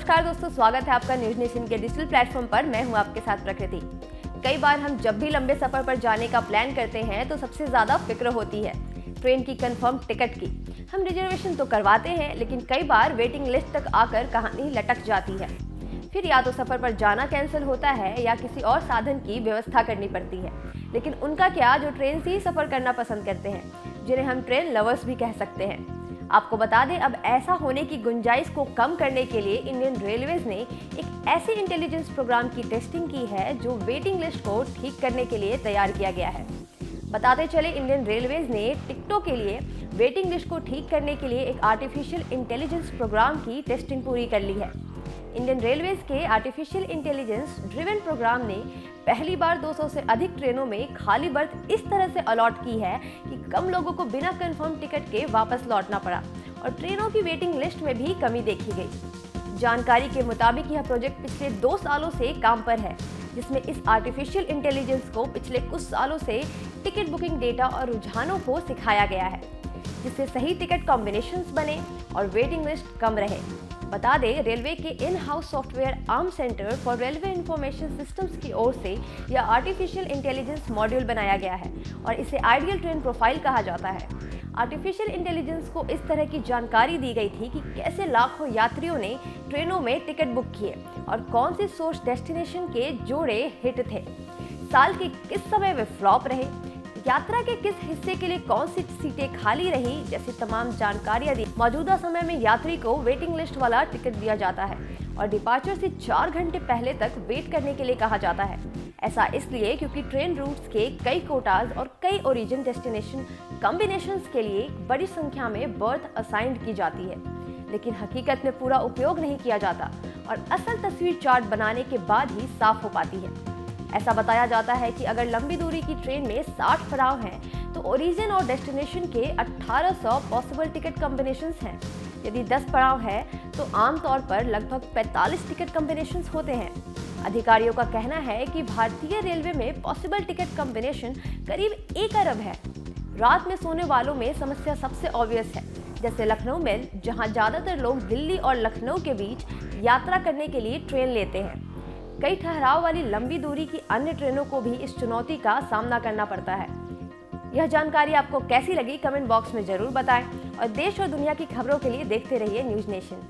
नमस्कार दोस्तों, स्वागत है आपका न्यूज नेशन के डिजिटल प्लेटफॉर्म पर। मैं हूं आपके साथ प्रकृति। कई बार हम जब भी लंबे सफर पर जाने का प्लान करते हैं तो सबसे ज्यादा फिक्र होती है ट्रेन की कंफर्म टिकट की। हम रिजर्वेशन तो करवाते हैं, लेकिन कई बार वेटिंग लिस्ट तक आकर कहानी लटक जाती है। फिर या तो सफर पर जाना कैंसिल होता है या किसी और साधन की व्यवस्था करनी पड़ती है। लेकिन उनका क्या जो ट्रेन से ही सफर करना पसंद करते हैं, जिन्हें हम ट्रेन लवर्स भी कह सकते हैं। आपको बता दें, अब ऐसा होने की गुंजाइश को कम करने के लिए इंडियन रेलवेज ने एक ऐसे इंटेलिजेंस प्रोग्राम की टेस्टिंग की है जो वेटिंग लिस्ट को ठीक करने के लिए तैयार किया गया है। बताते चले, इंडियन रेलवेज ने टिकटों के लिए वेटिंग लिस्ट को ठीक करने के लिए एक आर्टिफिशियल इंटेलिजेंस प्रोग्राम की टेस्टिंग पूरी कर ली है। इंडियन रेलवेज के आर्टिफिशियल इंटेलिजेंस ड्रिवन प्रोग्राम ने पहली बार 200 से अधिक ट्रेनों में खाली बर्थ इस तरह से अलॉट की है कि कम लोगों को बिना कंफर्म टिकट के वापस लौटना पड़ा और ट्रेनों की वेटिंग लिस्ट में भी कमी देखी गई। जानकारी के मुताबिक यह प्रोजेक्ट पिछले 2 सालों से काम पर है, जिसमें इस आर्टिफिशियल इंटेलिजेंस को पिछले कुछ सालों से टिकट बुकिंग डेटा और रुझानों को सिखाया गया है, जिससे सही टिकट कॉम्बिनेशंस बने और वेटिंग लिस्ट कम रहे। बता दें, रेलवे के in house software arm centre for railway information systems की ओर से यह आर्टिफिशियल इंटेलिजेंस मॉड्यूल बनाया गया है और इसे आइडियल ट्रेन प्रोफाइल कहा जाता है। आर्टिफिशियल इंटेलिजेंस को इस तरह की जानकारी दी गई थी कि कैसे लाखों यात्रियों ने ट्रेनों में टिकट बुक किए और कौन से सोर्स डेस्टिनेशन के जोड़े हिट थे, साल के किस समय वे फ्लॉप रहे, यात्रा के किस हिस्से के लिए कौन सी सीटें खाली रही, जैसी तमाम जानकारियां दी। मौजूदा समय में यात्री को वेटिंग लिस्ट वाला टिकट दिया जाता है और डिपार्चर से 4 घंटे पहले तक वेट करने के लिए कहा जाता है। ऐसा इसलिए क्योंकि ट्रेन रूट्स के कई कोटाज और कई ओरिजिन डेस्टिनेशन कॉम्बिनेशंस के लिए बड़ी संख्या में बर्थ असाइंड की जाती है, लेकिन हकीकत में पूरा उपयोग नहीं किया जाता और असल तस्वीर चार्ट बनाने के बाद ही साफ हो पाती है। ऐसा बताया जाता है कि अगर लंबी दूरी की ट्रेन में 60 पड़ाव हैं, तो ओरिजिन और डेस्टिनेशन के 1800 पॉसिबल टिकट कॉम्बिनेशंस हैं। यदि 10 पड़ाव है तो आमतौर पर लगभग 45 टिकट कॉम्बिनेशंस होते हैं। अधिकारियों का कहना है कि भारतीय रेलवे में पॉसिबल टिकट कॉम्बिनेशन करीब 1 अरब है। रात में सोने वालों में समस्या सबसे ऑब्वियस है, जैसे लखनऊ मेल, जहां ज्यादातर लोग दिल्ली और लखनऊ के बीच यात्रा करने के लिए ट्रेन लेते हैं। कई ठहराव वाली लंबी दूरी की अन्य ट्रेनों को भी इस चुनौती का सामना करना पड़ता है। यह जानकारी आपको कैसी लगी, कमेंट बॉक्स में जरूर बताएं और देश और दुनिया की खबरों के लिए देखते रहिए न्यूज नेशन।